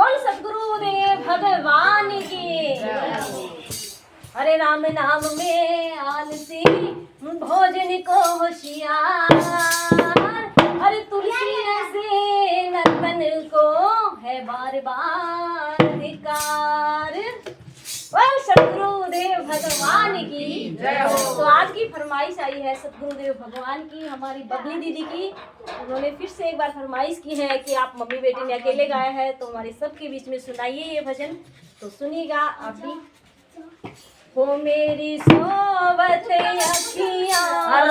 बोल सतगुरुदेव भगवान की। हरे राम नाम में आलसी भोजन को होशियार, हरे तुलसी से नंदन को है बार बार अधिकार। बोल सतगुरुदेव भगवान की जय हो। तो आज की फरमाइश आई है सतगुरुदेव भगवान की, हमारी बबली दीदी की। उन्होंने फिर से एक बार फरमाइश की है कि आप मम्मी बेटी ने अकेले गाया है तो हमारे सबके बीच में सुनाइए ये भजन। तो सुनिएगा आप भी। वो मेरी सोवत अखियाँ